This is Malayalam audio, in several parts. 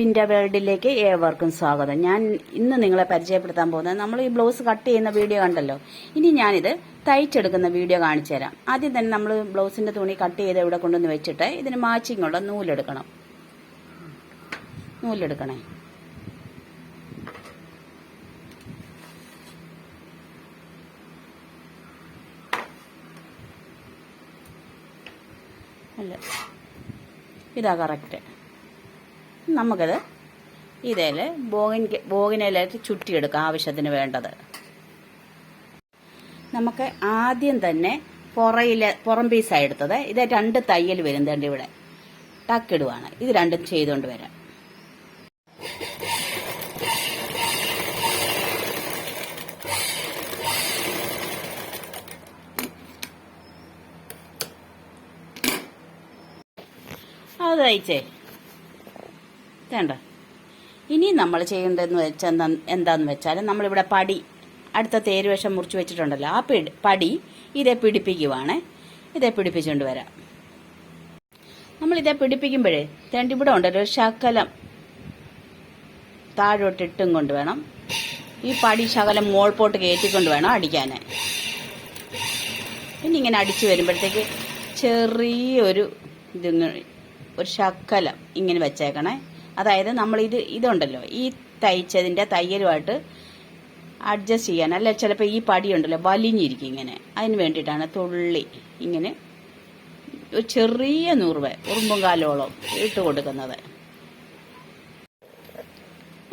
ലിൻഡ വേൾഡിലേക്ക് ഏവർക്കും സ്വാഗതം. ഞാൻ ഇന്ന് നിങ്ങളെ പരിചയപ്പെടുത്താൻ പോകുന്നത് നമ്മൾ ഈ ബ്ലൗസ് കട്ട് ചെയ്യുന്ന വീഡിയോ കണ്ടല്ലോ. ഇനി ഞാനിത് തയ്ച്ചെടുക്കുന്ന വീഡിയോ കാണിച്ചു തരാം. ആദ്യം തന്നെ നമ്മൾ ബ്ലൗസിന്റെ തുണി കട്ട് ചെയ്ത് ഇവിടെ കൊണ്ടുവന്ന് വെച്ചിട്ട് ഇതിന് മാച്ചിങ് ഉള്ള നൂലെടുക്കണം. നൂലെടുക്കണേ. അല്ല, ഇതാ കറക്റ്റ്. നമുക്കത് ഇതേല് ബോഗിനയിലായിട്ട് ചുറ്റിയെടുക്കാം ആവശ്യത്തിന് വേണ്ടത്. നമുക്ക് ആദ്യം തന്നെ പുറം പീസാണ് എടുത്തത്. ഇത് 2 തയ്യൽ വരുന്നുണ്ട്. ഇവിടെ ടക്കിടുവാണ്. ഇത് രണ്ടും ചെയ്തുകൊണ്ട് വരാം. അത് തയ്ച്ചേ വേണ്ട. ഇനി നമ്മൾ ചെയ്യേണ്ടതെന്ന് വെച്ചാൽ എന്താന്ന് വെച്ചാൽ നമ്മളിവിടെ പടി അടുത്ത തേരുവശം മുറിച്ച് വെച്ചിട്ടുണ്ടല്ലോ, ആ പടി ഇതേ പിടിപ്പിക്കുവാണ്. ഇതേ പിടിപ്പിച്ചുകൊണ്ട് വരാം. നമ്മളിതേ പിടിപ്പിക്കുമ്പോഴേ ഇവിടെ ഉണ്ടല്ലോ ഒരു ശകലം താഴോട്ടിട്ടും കൊണ്ട് വേണം ഈ പടി ശകലം മോൾപോട്ട് കയറ്റിക്കൊണ്ട് വേണം അടിക്കാൻ. പിന്നെ ഇങ്ങനെ അടിച്ചു വരുമ്പോഴത്തേക്ക് ചെറിയൊരു ഒരു ശകലം ഇങ്ങനെ വെച്ചേക്കണേ. അതായത് നമ്മൾ ഇതുണ്ടല്ലോ ഈ തയ്ച്ചതിന്റെ തയ്യലുമായിട്ട് അഡ്ജസ്റ്റ് ചെയ്യാൻ. അല്ല ചിലപ്പോൾ ഈ പടി ഉണ്ടല്ലോ വലിഞ്ഞിരിക്കും ഇങ്ങനെ. അതിന് വേണ്ടിയിട്ടാണ് തുള്ളി ഇങ്ങനെ ഒരു ചെറിയ നൂറ് ഉറുമ്പും കാലോളം ഇട്ട് കൊടുക്കുന്നത്.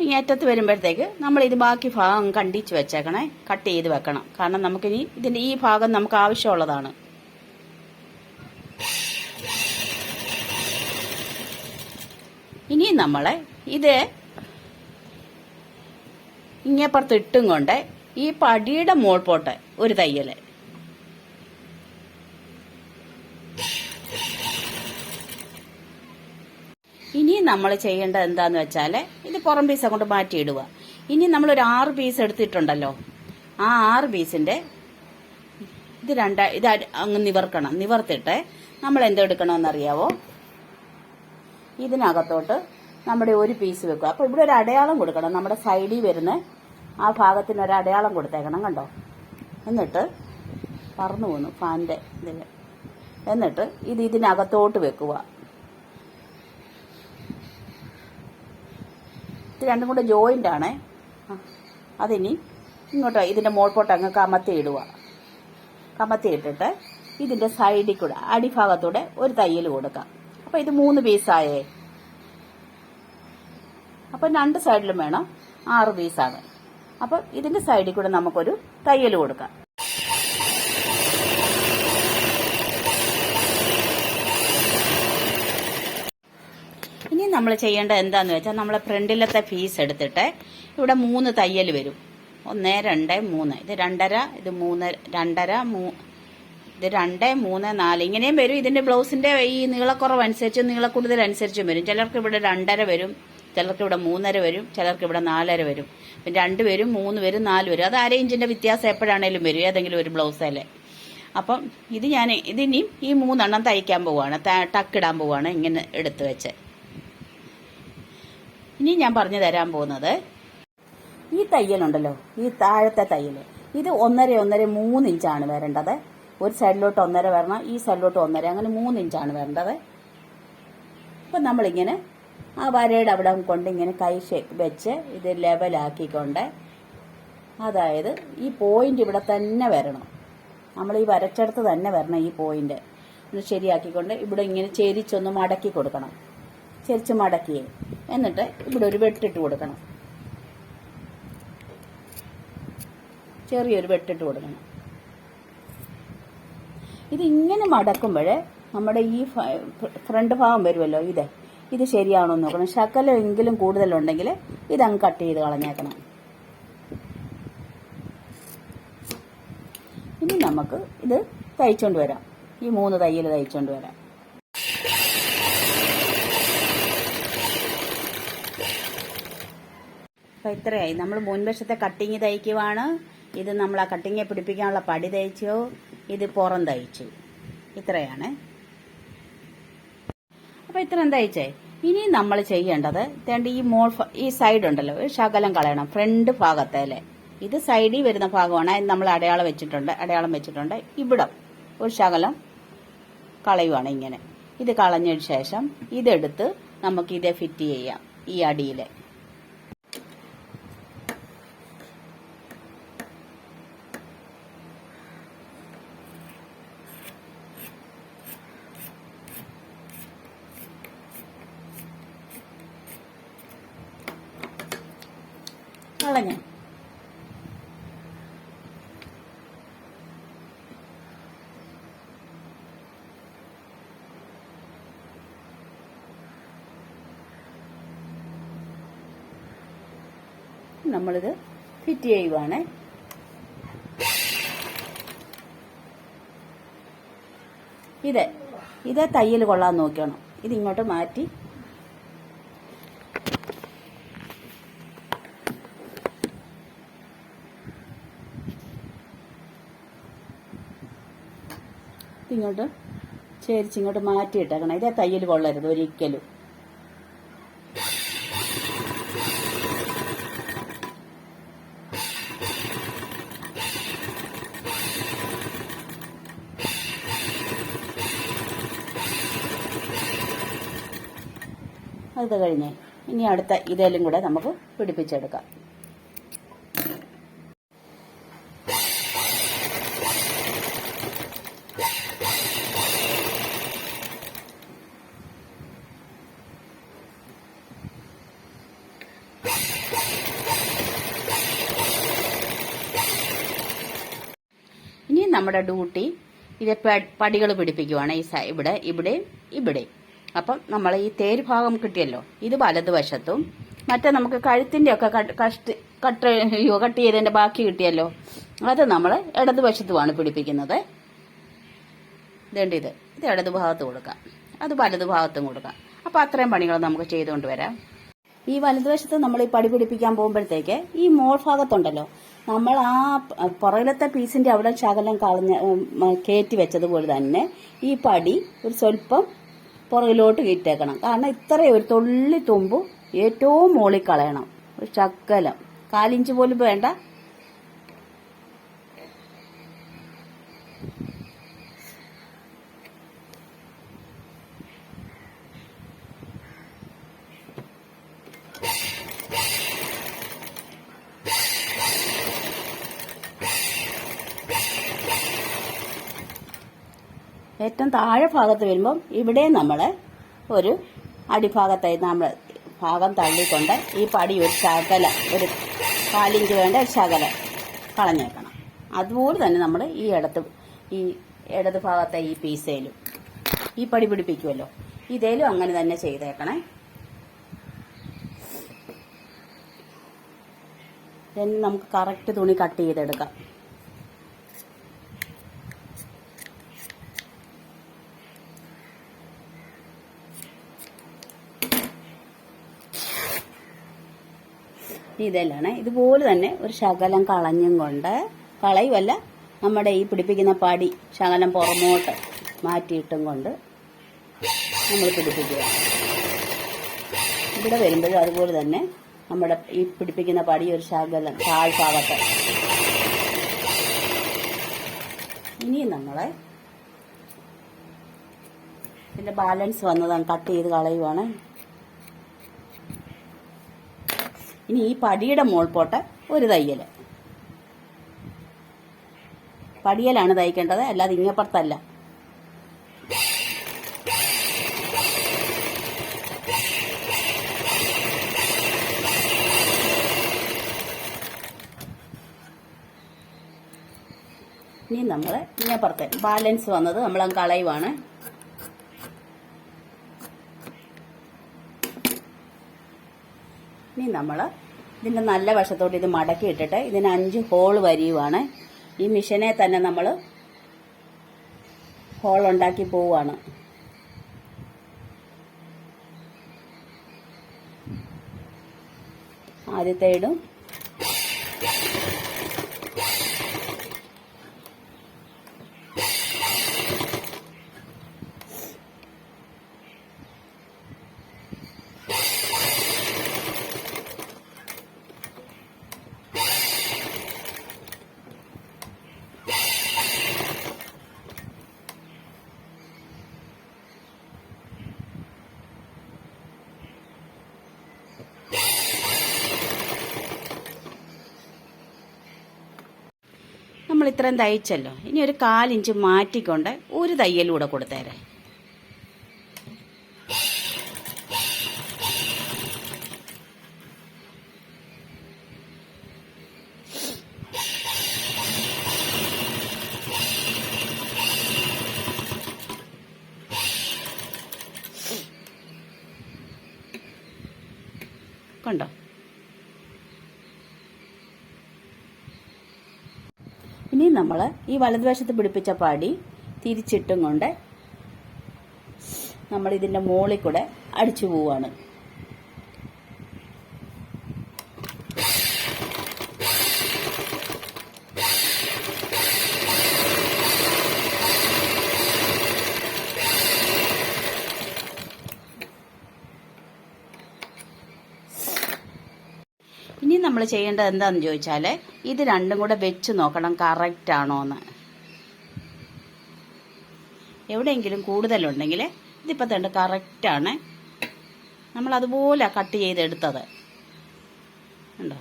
ഇങ്ങേറ്റത്ത് വരുമ്പോഴത്തേക്ക് നമ്മൾ ഇത് ബാക്കി ഭാഗം കണ്ടിച്ച് വെച്ചേക്കണേ. കട്ട് ചെയ്ത് വെക്കണം. കാരണം നമുക്കിനി ഇതിന്റെ ഈ ഭാഗം നമുക്ക് ആവശ്യമുള്ളതാണ്. ഇനി നമ്മളെ ഇത് ഇങ്ങേപ്പുറത്ത് ഇട്ടും കൊണ്ട് ഈ പടിയുടെ മോൾപോട്ട് ഒരു തയ്യല്. ഇനി നമ്മൾ ചെയ്യേണ്ടത് എന്താന്ന് വെച്ചാൽ ഇത് പുറം പീസ് കൊണ്ട് മാറ്റിയിടുക. ഇനി നമ്മളൊരു 6 പീസ് എടുത്തിട്ടുണ്ടല്ലോ, ആ 6 പീസിന്റെ ഇത് അങ്ങ് നിവർക്കണം. നിവർത്തിട്ട് നമ്മൾ എന്തെടുക്കണമെന്നറിയാവോ? ഇതിനകത്തോട്ട് നമ്മുടെ ഒരു പീസ് വെക്കുക. അപ്പോൾ ഇവിടെ ഒരു അടയാളം കൊടുക്കണം. നമ്മുടെ സൈഡിൽ വരുന്ന ആ ഭാഗത്തിന് ഒരു അടയാളം കൊടുത്തേക്കണം. കണ്ടോ? എന്നിട്ട് പറന്നു പോന്നു ഫാനിന്റെ ഇതിൽ. എന്നിട്ട് ഇതിനകത്തോട്ട് വെക്കുക. ഇത് രണ്ടും കൂടെ ജോയിന്റ് ആണേ. അതിനി ഇങ്ങോട്ടോ ഇതിന്റെ മോൾപോട്ട് അങ്ങ് കമത്തി ഇടുക. കമത്തി ഇട്ടിട്ട് ഇതിന്റെ സൈഡിൽ കൂടെ അടിഭാഗത്തൂടെ ഒരു തയ്യൽ കൊടുക്കാം. അപ്പൊ ഇത് 3 പീസായേ. അപ്പൊ 2 സൈഡിലും വേണം 6 പീസാണ്. അപ്പൊ ഇതിന്റെ സൈഡിൽ കൂടെ നമുക്കൊരു തയ്യൽ കൊടുക്കാം. ഇനി നമ്മൾ ചെയ്യേണ്ടത് എന്താന്ന് വെച്ചാൽ നമ്മളെ ഫ്രണ്ടിലത്തെ പീസ് എടുത്തിട്ട് ഇവിടെ 3 തയ്യൽ വരും. 1 2 3. ഇത് 2.5, ഇത് 3 2.5 ഇത് 2 3 4 ഇങ്ങനെയും വരും. ഇതിന്റെ ബ്ലൗസിന്റെ ഈ നീളക്കുറവനുസരിച്ചും നീളക്കൂടുതലനുസരിച്ചും വരും. ചിലർക്ക് ഇവിടെ 2.5 വരും, ചിലർക്ക് ഇവിടെ 3.5 വരും, ചിലർക്ക് ഇവിടെ 4.5 വരും. പിന്നെ 2 വരും, 3 വരും, 4 വരും. അത് 1/2 ഇഞ്ചിന്റെ വ്യത്യാസം എപ്പോഴാണേലും വരും ഏതെങ്കിലും ഒരു ബ്ലൗസല്ലേ. അപ്പം ഇതിനിയും ഈ 3 എണ്ണം തയ്ക്കാൻ പോവാണ്, ടക്കിടാൻ പോവാണ്. ഇങ്ങനെ എടുത്ത് വെച്ച് ഇനി ഞാൻ പറഞ്ഞു തരാൻ പോകുന്നത് ഈ തയ്യലുണ്ടല്ലോ, ഈ താഴത്തെ തയ്യൽ ഇത് 1.5 1.5 3 ഇഞ്ചാണ് വരേണ്ടത്. ഒരു സൈഡിലോട്ട് 1.5 വരണം, ഈ സൈഡിലോട്ട് 1.5, അങ്ങനെ 3 ഇഞ്ചാണ് വരേണ്ടത്. അപ്പം നമ്മളിങ്ങനെ ആ വരയുടെ അവിടെ കൊണ്ട് ഇങ്ങനെ കൈ വെച്ച് ഇത് ലെവലാക്കിക്കൊണ്ട്, അതായത് ഈ പോയിന്റ് ഇവിടെ തന്നെ വരണം. നമ്മൾ ഈ വരച്ചെടുത്ത് തന്നെ വരണം. ഈ പോയിന്റ് ഒന്ന് ശരിയാക്കിക്കൊണ്ട് ഇവിടെ ഇങ്ങനെ ചെരിച്ചൊന്ന് മടക്കി കൊടുക്കണം. ചെരിച്ച് മടക്കിയേ. എന്നിട്ട് ഇവിടെ ഒരു വെട്ടിട്ട് കൊടുക്കണം. ചെറിയൊരു വെട്ടിട്ട് കൊടുക്കണം. ഇതിങ്ങനെ മടക്കുമ്പോഴേ നമ്മുടെ ഈ ഫ്രണ്ട് ഭാഗം വരുമല്ലോ, ഇത് ശരിയാണോ എന്ന് നോക്കണം. ശകലം എങ്കിലും കൂടുതലുണ്ടെങ്കിൽ ഇതങ്ങ് കട്ട് ചെയ്ത് കളഞ്ഞേക്കണം. ഇനി നമുക്ക് ഇത് തയ്ച്ചോണ്ട് വരാം. ഈ 3 തയ്യൽ തയ്ച്ചോണ്ട് വരാം. അപ്പം ഇത്രയായി. നമ്മൾ മുൻവശത്തെ കട്ടിങ് തയ്ക്കുവാണ്. ഇത് നമ്മൾ ആ കട്ടിങ്ങെ പിടിപ്പിക്കാനുള്ള പടി തയ്ച്ചു. ഇത് പുറം തയ്ച്ചു. ഇത്രയാണ്. അപ്പോൾ ഇത്രയും തയ്ച്ചേ. ഇനി നമ്മൾ ചെയ്യേണ്ടത് ഈ സൈഡ് ഉണ്ടല്ലോ, ഒരു ശകലം കളയണം. ഫ്രണ്ട് ഭാഗത്തേലെ ഇത് സൈഡിൽ വരുന്ന ഭാഗമാണ്. അതിന് നമ്മൾ അടയാളം വെച്ചിട്ടുണ്ട്. ഇവിടം ഒരു ശകലം കളയുവാണ് ഇങ്ങനെ. ഇത് കളഞ്ഞതിന് ശേഷം ഇതെടുത്ത് നമുക്ക് ഇതേ ഫിറ്റ് ചെയ്യാം ഈ അടിയിലെ. കളഞ്ഞു. നമ്മളിത് ഫിറ്റ് ചെയ്യുവാണ്. ഇത് തയ്യൽ കൊള്ളാൻ നോക്കണം. ഇതിങ്ങോട്ട് മാറ്റി ഇങ്ങോട്ട് ചേരിച്ചിങ്ങോട്ട് മാറ്റിയിട്ടേക്കണം. ഇതേ തയ്യൽ കൊള്ളരുത് ഒരിക്കലും. അത് കഴിഞ്ഞേ ഇനി അടുത്ത ഇതേലും കൂടെ നമുക്ക് പിടിപ്പിച്ചെടുക്കാം. ഇനി നമ്മുടെ ഡ്യൂട്ടി ഇത് പടികൾ പിടിപ്പിക്കുവാണ്. ഇവിടെ. അപ്പം നമ്മൾ ഈ തേര് ഭാഗം കിട്ടിയല്ലോ, ഇത് വലതുവശത്തും മറ്റേ നമുക്ക് കഴുത്തിന്റെ ഒക്കെ കട്ട് ചെയ്തതിന്റെ ബാക്കി കിട്ടിയല്ലോ, അത് നമ്മൾ ഇടതുവശത്തുമാണ് പിടിപ്പിക്കുന്നത്. ഇത് ഇടതുഭാഗത്ത് കൊടുക്കാം, അത് വലതുഭാഗത്തും കൊടുക്കാം. അപ്പം അത്രയും പണികൾ നമുക്ക് ചെയ്തുകൊണ്ട് വരാം. ഈ വലതുവശത്ത് നമ്മൾ ഈ പടി പിടിപ്പിക്കാൻ പോകുമ്പോഴത്തേക്ക് ഈ മോൾ ഭാഗത്തുണ്ടല്ലോ, നമ്മൾ ആ പുറകിലത്തെ പീസിന്റെ അവിടെ ശകലം കയറ്റി വെച്ചതുപോലെ തന്നെ ഈ പടി ഒരു സ്വല്പം പുറകിലോട്ട് ഇട്ടേക്കണം. കാരണം ഇത്രയും ഒരു തുള്ളി തുമ്പ് ഏറ്റവും മോളിൽ കളയണം. ഒരു ശകലം 1/4 ഇഞ്ച് പോലും വേണ്ട. ഏറ്റവും താഴെ ഭാഗത്ത് വരുമ്പം ഇവിടെ നമ്മൾ ഒരു അടിഭാഗത്തായി നമ്മൾ ഭാഗം തള്ളിക്കൊണ്ട് ഈ പടി ഒരു 1/4 ഇഞ്ച് വേണ്ട ഒരു ശകലം കളഞ്ഞേക്കണം. അതുപോലെ തന്നെ നമ്മൾ ഈ ഇടത് ഭാഗത്തെ ഈ പീസയിലും ഈ പടി പിടിപ്പിക്കുമല്ലോ, ഇതേലും അങ്ങനെ തന്നെ ചെയ്തേക്കണേ. നമുക്ക് കറക്റ്റ് തുണി കട്ട് ചെയ്തെടുക്കാം. ഇതെല്ലാം ഇതുപോലെ തന്നെ ഒരു ശകലം കളയുമല്ല, നമ്മുടെ ഈ പിടിപ്പിക്കുന്ന പടി ശകലം പുറമോട്ട് മാറ്റിയിട്ടും കൊണ്ട് നമ്മൾ പിടിപ്പിക്കുക. ഇവിടെ വരുമ്പോഴും അതുപോലെ തന്നെ നമ്മുടെ ഈ പിടിപ്പിക്കുന്ന പടി ഒരു ശകലം താഴ്ഭാഗത്ത്. ഇനിയും നമ്മളെ ഇതിന്റെ ബാലൻസ് വന്നതാണ് കട്ട് ചെയ്ത് കളയുവാണ്. ഇനി ഈ പടിയുടെ മോൾപോട്ട് ഒരു തയ്യല്. പടിയലാണ് തയ്ക്കേണ്ടത്, അല്ലാതെ ഇങ്ങപ്പുറത്തല്ല. ഇനി നമ്മൾ ഇങ്ങപ്പുറത്തെ ബാലൻസ് വന്നത് നമ്മൾ കളയുവാണ്. ഇനി നമ്മൾ ഇതിന്റെ നല്ല വശത്തോട്ട് ഇത് മടക്കി ഇട്ടിട്ട് ഇതിന് 5 ഹോൾ വരിയുവാണ്. ഈ മിഷനെ തന്നെ നമ്മൾ ഹോൾ ഉണ്ടാക്കി പോവുകയാണ്. ആദ്യത്തെ ഇടും, ഇത്രയും തയ്ച്ചല്ലോ. ഇനി ഒരു 1/4 ഇഞ്ച് മാറ്റിക്കൊണ്ട് ഒരു തയ്യലൂടെ കൊടുത്തേരെ. കണ്ടോ? ഇനി നമ്മൾ ഈ വലതുവശത്ത് പിടിപ്പിച്ച പാടി തിരിച്ചിട്ടും കൊണ്ട് നമ്മൾ ഇതിൻ്റെ മുകളിൽ കൂടെ അടിച്ചു പോവാണ്. ഇനി നമ്മൾ ചെയ്യേണ്ടത് എന്താണെന്ന് ചോദിച്ചാൽ ഇത് രണ്ടും കൂടെ വെച്ച് നോക്കണം കറക്റ്റ് ആണോ എന്ന്. എവിടെയെങ്കിലും കൂടുതലുണ്ടെങ്കിൽ ഇതിപ്പോൾ തന്നെ കറക്റ്റാണ്. നമ്മൾ അതുപോലെ കട്ട് ചെയ്തെടുത്തത് ഉണ്ടോ?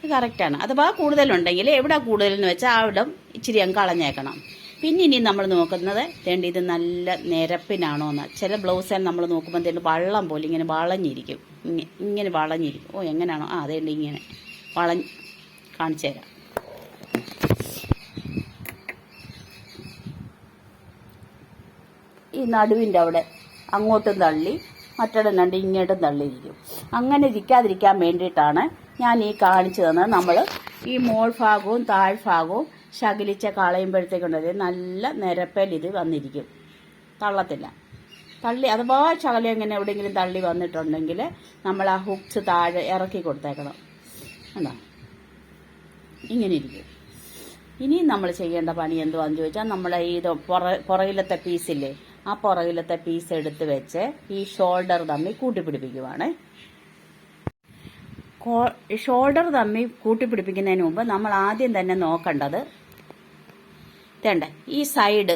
ഇത് കറക്റ്റാണ്. അഥവാ കൂടുതലുണ്ടെങ്കിൽ എവിടെ കൂടുതലെന്ന് വെച്ചാൽ അവിടെ ഇച്ചിരി അങ്ങ് കളഞ്ഞേക്കണം. പിന്നെ ഇനി നമ്മൾ നോക്കുന്നത് തേണ്ട ഇത് നല്ല നിരപ്പിനാണോ എന്ന്. ചില ബ്ലൗസിൽ നമ്മൾ നോക്കുമ്പോൾ തേണ്ട വള്ളം പോലെ ഇങ്ങനെ വളഞ്ഞിരിക്കും, ഇങ്ങനെ വളഞ്ഞിരിക്കും. ഓ എങ്ങനെയാണോ? അതേണ്ട ഇങ്ങനെ കാണിച്ചു തരാം. ഈ നടുവിൻ്റെ അവിടെ അങ്ങോട്ടും തള്ളി മറ്റൊരു രണ്ട് ഇങ്ങോട്ടും തള്ളിയിരിക്കും. അങ്ങനെ ഇരിക്കാതിരിക്കാൻ വേണ്ടിയിട്ടാണ് ഞാൻ ഈ കാണിച്ചു തന്നത്. നമ്മൾ ഈ മോൾ ഭാഗവും താഴ്ഭാഗവും ശകലിച്ച കളയുമ്പോഴത്തേക്കുണ്ടത് നല്ല നിരപ്പൽ ഇത് വന്നിരിക്കും, തള്ളത്തില്ല. തള്ളി അഥവാ ശകലം എങ്ങനെ എവിടെയെങ്കിലും തള്ളി വന്നിട്ടുണ്ടെങ്കിൽ നമ്മൾ ആ ഹുക്സ് താഴെ ഇറക്കി കൊടുത്തേക്കണം. എന്താ ഇങ്ങനെ ഇരിക്കും. ഇനി നമ്മൾ ചെയ്യേണ്ട പണി എന്തുവാന്ന് ചോദിച്ചാൽ നമ്മളെ ഇത് പുറകിലത്തെ പീസില്ലേ, ആ പുറകിലത്തെ പീസ് എടുത്ത് വെച്ച് ഈ ഷോൾഡർ തമ്മിൽ കൂട്ടിപ്പിടിപ്പിക്കുവാണ്. ഷോൾഡർ തമ്മിൽ കൂട്ടിപ്പിടിപ്പിക്കുന്നതിന് മുമ്പ് നമ്മൾ ആദ്യം തന്നെ നോക്കേണ്ടത് വേണ്ട ഈ സൈഡ്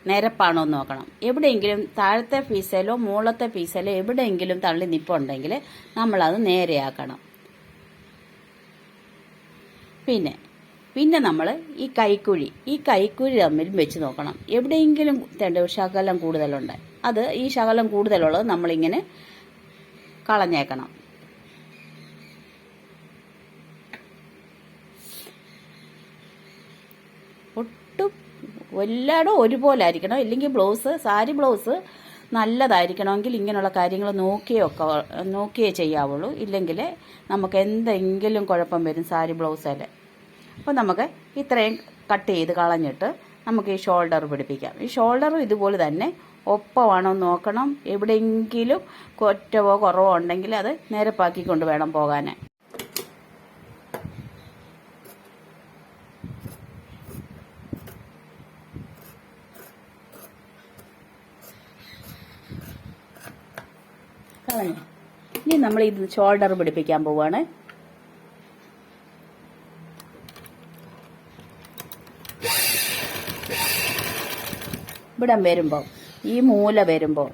നിരപ്പാണോ എന്ന് നോക്കണം. എവിടെയെങ്കിലും താഴത്തെ പീസയിലോ മുകളത്തെ പീസയിലോ എവിടെയെങ്കിലും തള്ളി നിപ്പുണ്ടെങ്കിൽ നമ്മളത് നേരെയാക്കണം. പിന്നെ നമ്മൾ ഈ കൈക്കുഴി തമ്മിൽ വെച്ച് നോക്കണം. എവിടെയെങ്കിലും ശകലം കൂടുതലുണ്ട്, അത് ഈ ശകലം കൂടുതലുള്ളത് നമ്മളിങ്ങനെ കളഞ്ഞേക്കണം. ഒട്ടും എല്ലായിടും ഒരുപോലെ ആയിരിക്കണം. ഇല്ലെങ്കിൽ സാരി ബ്ലൗസ് നല്ലതായിരിക്കണമെങ്കിൽ ഇങ്ങനെയുള്ള കാര്യങ്ങൾ നോക്കിയേ ചെയ്യാവുള്ളൂ. ഇല്ലെങ്കിൽ നമുക്ക് എന്തെങ്കിലും കുഴപ്പം വരും സാരി ബ്ലൗസിൽ. അപ്പോൾ നമുക്ക് ഇത്രയും കട്ട് ചെയ്ത് കളഞ്ഞിട്ട് നമുക്ക് ഈ ഷോൾഡർ പിടിപ്പിക്കാം. ഈ ഷോൾഡറും ഇതുപോലെ തന്നെ ഒപ്പമാണോ നോക്കണം. എവിടെയെങ്കിലും കൊറ്റവോ കുറവോ ഉണ്ടെങ്കിൽ അത് നിരപ്പാക്കിക്കൊണ്ട് വേണം പോകാൻ. കളഞ്ഞു. ഇനി നമ്മൾ ഇത് ഷോൾഡർ പിടിപ്പിക്കാൻ പോവുകയാണ്. ഇവിടം വരുമ്പോൾ ഈ മൂല വരുമ്പോൾ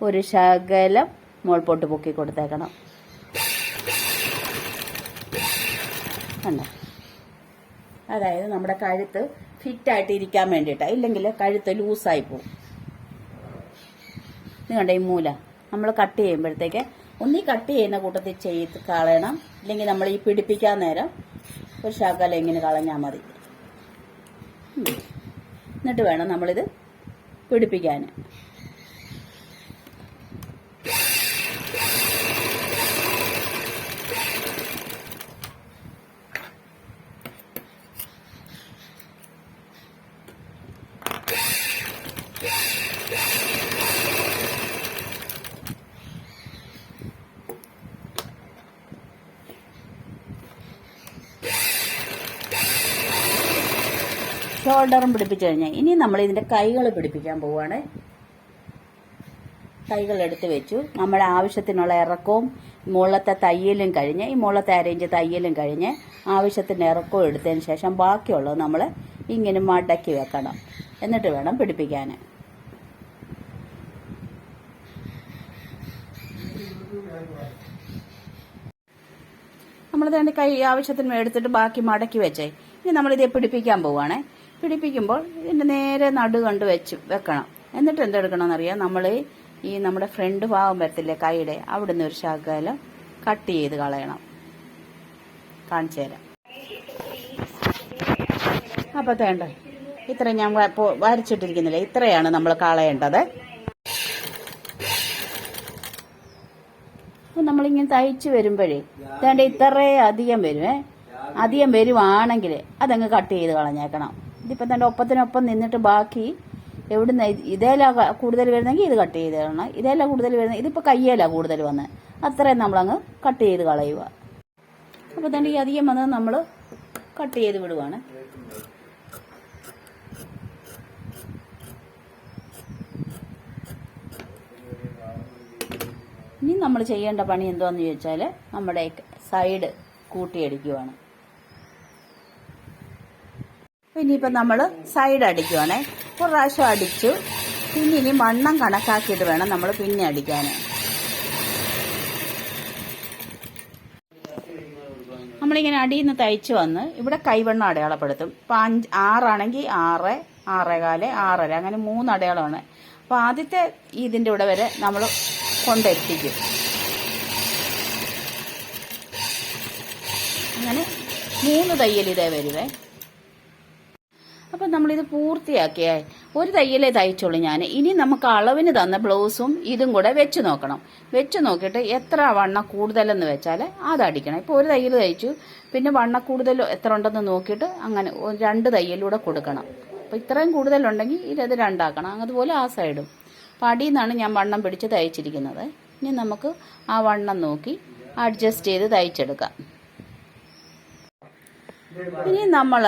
ഒരു ശകലം മുൾപോട്ട് പൊക്കി കൊടുത്തേക്കണം. കണ്ടോ? അതായത് നമ്മുടെ കഴുത്ത് ഫിറ്റായിട്ട് ഇരിക്കാൻ വേണ്ടിയിട്ടാണ്. ഇല്ലെങ്കിൽ കഴുത്ത് ലൂസായി പോകും. ഇത് കണ്ട ഈ മൂല നമ്മൾ കട്ട് ചെയ്യുമ്പോഴത്തേക്ക് ഒന്നീ കട്ട് ചെയ്യുന്ന കൂട്ടത്തിൽ ചെയ്ത് കളയണം. ഇല്ലെങ്കിൽ നമ്മൾ ഈ പിടിപ്പിക്കാൻ നേരം ഒരു ശകലം ഇങ്ങനെ കളഞ്ഞാൽ മതി. എന്നിട്ട് വേണം നമ്മളിത് പിടിപ്പിക്കാൻ. ഷോൾഡറും പിടിപ്പിച്ചു കഴിഞ്ഞാൽ ഇനി നമ്മൾ ഇതിൻ്റെ കൈകൾ പിടിപ്പിക്കാൻ പോവുകയാണ്. കൈകൾ എടുത്ത് വെച്ചു. നമ്മുടെ ആവശ്യത്തിനുള്ള ഇറക്കവും മുകളത്തെ തയ്യലും കഴിഞ്ഞ് ഈ മുകളത്തെ അരയിഞ്ച് തയ്യലും കഴിഞ്ഞ് ആവശ്യത്തിന് ഇറക്കവും എടുത്തതിന് ശേഷം ബാക്കിയുള്ളത് നമ്മൾ ഇങ്ങനെ മടക്കി വെക്കണം. എന്നിട്ട് വേണം പിടിപ്പിക്കാൻ. നമ്മൾ കൈ ആവശ്യത്തിന് എടുത്തിട്ട് ബാക്കി മടക്കി വെച്ചേ. ഇനി നമ്മളിത് പിടിപ്പിക്കാൻ പോവുകയാണേ. പിടിപ്പിക്കുമ്പോൾ ഇതിൻ്റെ നേരെ നടു കണ്ട് വെക്കണം. എന്നിട്ട് എന്തെടുക്കണമെന്നറിയാം, നമ്മൾ ഈ നമ്മുടെ ഫ്രണ്ട് ഭാഗം വരത്തില്ലേ കൈയുടെ, അവിടുന്ന് ഒരു ശകലം കട്ട് ചെയ്ത് കളയണം. കാണിച്ചു തരാം. അപ്പോൾ വേണ്ട ഇത്ര ഞാൻ വരച്ചിട്ടിരിക്കുന്നില്ല, ഇത്രയാണ് നമ്മൾ കളയേണ്ടത്. നമ്മളിങ്ങനെ തയ്ച്ച് വരുമ്പോഴേ വേണ്ട ഇത്രേ അധികം വരുമേ. അധികം വരുവാണെങ്കിൽ അതങ്ങ് കട്ട് ചെയ്ത് കളഞ്ഞേക്കണം. ഇതിപ്പോൾ തന്നെ ഒപ്പത്തിനൊപ്പം നിന്നിട്ട് ബാക്കി എവിടുന്ന് ഇതേല കൂടുതൽ വരുന്നെങ്കിൽ ഇത് കട്ട് ചെയ്ത് കളയണം. ഇതേല കൂടുതൽ വരുന്നത് ഇതിപ്പോൾ കയ്യേല കൂടുതൽ വന്ന് അത്രയും നമ്മളങ്ങ് കട്ട് ചെയ്ത് കളയുക. അപ്പോൾ തന്നെ ഈ അധികം വന്നത് നമ്മൾ കട്ട് ചെയ്ത് വിടുവാണ്. ഇനി നമ്മൾ ചെയ്യേണ്ട പണി എന്താണെന്ന് ചോദിച്ചാൽ നമ്മുടെ സൈഡ് കൂട്ടിയടിക്കുവാണ്. ഇനിയിപ്പോൾ നമ്മൾ സൈഡ് അടിക്കുവാണേ. ഒരു പ്രാവശ്യം അടിച്ചു, പിന്നെ ഇനി വണ്ണം കണക്കാക്കിയിട്ട് വേണം നമ്മൾ പിന്നെ അടിക്കാൻ. നമ്മളിങ്ങനെ അടിയിൽ നിന്ന് തയ്ച്ച് വന്ന് ഇവിടെ കൈവണ്ണം അടയാളപ്പെടുത്തും. ഇപ്പം 6 ആണെങ്കിൽ 6, 6.25, 6.5 അങ്ങനെ 3 അടയാളമാണ്. അപ്പോൾ ആദ്യത്തെ ഇതിൻ്റെ ഇവിടെ വരെ നമ്മൾ കൊണ്ടെത്തിക്കും. അങ്ങനെ 3 തയ്യൽ ഇതേ വരുവേ. അപ്പം നമ്മളിത് പൂർത്തിയാക്കിയേ. ഒരു തയ്യലേ തയ്ച്ചുള്ളൂ ഞാൻ. ഇനി നമുക്ക് അളവിന് തന്ന ബ്ലൗസും ഇതും കൂടെ വെച്ച് നോക്കണം. വെച്ച് നോക്കിയിട്ട് എത്ര വണ്ണം കൂടുതലെന്ന് വെച്ചാൽ അതടിക്കണം. ഇപ്പോൾ ഒരു തയ്യൽ തയ്ച്ചു, പിന്നെ വണ്ണം കൂടുതൽ എത്ര ഉണ്ടെന്ന് നോക്കിയിട്ട് അങ്ങനെ 2 തയ്യലൂടെ കൊടുക്കണം. അപ്പോൾ ഇത്രയും കൂടുതലുണ്ടെങ്കിൽ ഇത് 2 ആക്കണം. അതുപോലെ ആ സൈഡും. അപ്പോൾ അടിയിൽ നിന്നാണ് ഞാൻ വണ്ണം പിടിച്ച് തയ്ച്ചിരിക്കുന്നത്. ഇനി നമുക്ക് ആ വണ്ണം നോക്കി അഡ്ജസ്റ്റ് ചെയ്ത് തയ്ച്ചെടുക്കാം. ഇനി നമ്മൾ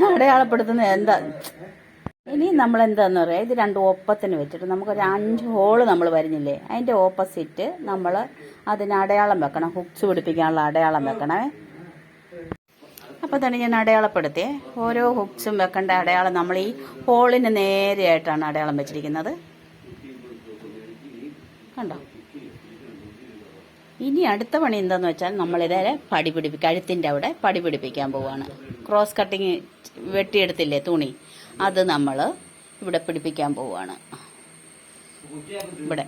അടയാളപ്പെടുത്തുന്നത് നമ്മൾ എന്താന്ന് പറയാം, ഇത് 2 ഒപ്പത്തിന് വെച്ചിട്ട് നമുക്കൊരു 5 ഹോള് നമ്മൾ വരുന്നില്ലേ, അതിൻ്റെ ഓപ്പോസിറ്റ് നമ്മൾ അതിന് അടയാളം വെക്കണം. ഹുക്സ് പിടിപ്പിക്കാനുള്ള അടയാളം വെക്കണേ. അപ്പോൾ തന്നെ ഞാൻ അടയാളപ്പെടുത്തിയേ. ഓരോ ഹുക്സും വെക്കേണ്ട അടയാളം നമ്മൾ ഈ ഹോളിന് നേരെയായിട്ടാണ് അടയാളം വെച്ചിരിക്കുന്നത്. കണ്ടോ? ഇനി അടുത്ത പണി എന്താന്ന് വെച്ചാൽ നമ്മളിതേ കഴുത്തിൻ്റെ അവിടെ പടി പിടിപ്പിക്കാൻ പോവുകയാണ്. ക്രോസ് കട്ടിങ് വെട്ടിയെടുത്തില്ലേ തുണി, അത് നമ്മൾ ഇവിടെ പിടിപ്പിക്കാൻ പോവുകയാണ്. ഇവിടെ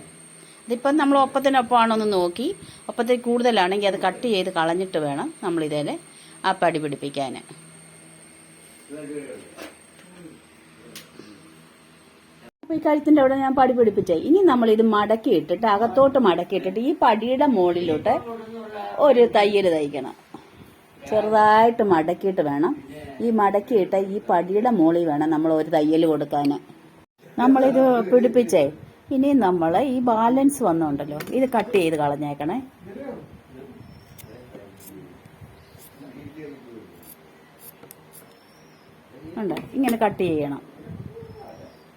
ഇതിപ്പം നമ്മൾ ഒപ്പത്തിനൊപ്പമാണോന്ന് നോക്കി, ഒപ്പത്തിൽ കൂടുതലാണെങ്കിൽ അത് കട്ട് ചെയ്ത് കളഞ്ഞിട്ട് വേണം നമ്മളിതേ ആ പടി പിടിപ്പിക്കാൻ. അപ്പോൾ ഈ കഴുത്തിൻ്റെ അവിടെ ഞാൻ പടി പിടിപ്പിച്ചേ. ഇനി നമ്മളിത് മടക്കിയിട്ടിട്ട് അകത്തോട്ട് മടക്കിയിട്ടിട്ട് ഈ പടിയുടെ മുകളിലോട്ട് ഒരു തയ്യൽ തയ്ക്കണം. ചെറുതായിട്ട് മടക്കിയിട്ട് വേണം. ഈ മടക്കിയിട്ട് ഈ പടിയുടെ മുകളിൽ വേണം നമ്മൾ ഒരു തയ്യൽ കൊടുക്കാൻ. നമ്മളിത് പിടിപ്പിച്ചേ. ഇനി നമ്മൾ ഈ ബാലൻസ് വന്നുണ്ടല്ലോ, ഇത് കട്ട് ചെയ്ത് കളഞ്ഞേക്കണേ. ഉണ്ട്, ഇങ്ങനെ കട്ട് ചെയ്യണം.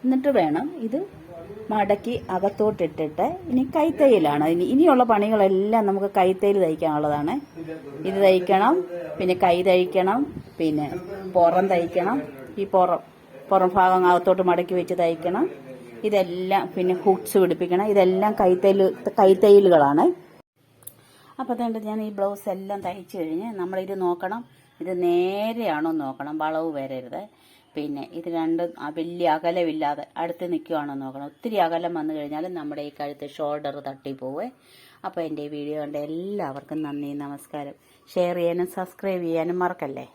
എന്നിട്ട് വേണം ഇത് മടക്കി അകത്തോട്ടിട്ടിട്ട് ഇനി കൈത്തയ്യലാണ്. ഇനിയുള്ള പണികളെല്ലാം നമുക്ക് കൈത്തയ്യൽ തയ്ക്കാനുള്ളതാണ്. ഇത് തയ്ക്കണം, പിന്നെ കൈ തയ്ക്കണം, പിന്നെ പുറം തയ്ക്കണം. ഈ പുറം ഭാഗം അകത്തോട്ട് മടക്കി വെച്ച് തയ്ക്കണം. ഇതെല്ലാം പിന്നെ ഹുക്സ് പിടിപ്പിക്കണം. ഇതെല്ലാം കൈത്തയ്യലുകളാണ്. അപ്പോൾ അതുകൊണ്ട് ഞാൻ ഈ ബ്ലൗസ് എല്ലാം തയ്ച്ചു കഴിഞ്ഞ് നമ്മളിത് നോക്കണം. ഇത് നേരെയാണോ നോക്കണം, വളവ് വരരുത്. പിന്നെ ഇത് രണ്ടും വലിയ അകലമില്ലാതെ അടുത്ത് നിൽക്കുകയാണോ നോക്കണം. ഒത്തിരി അകലം വന്നു കഴിഞ്ഞാൽ നമ്മുടെ ഈ കഴുത്ത് ഷോൾഡർ തട്ടിപ്പോവേ. അപ്പോൾ എൻ്റെ ഈ വീഡിയോ കണ്ട എല്ലാവർക്കും നന്ദി, നമസ്കാരം. ഷെയർ ചെയ്യാനും സബ്സ്ക്രൈബ് ചെയ്യാനും മറക്കല്ലേ.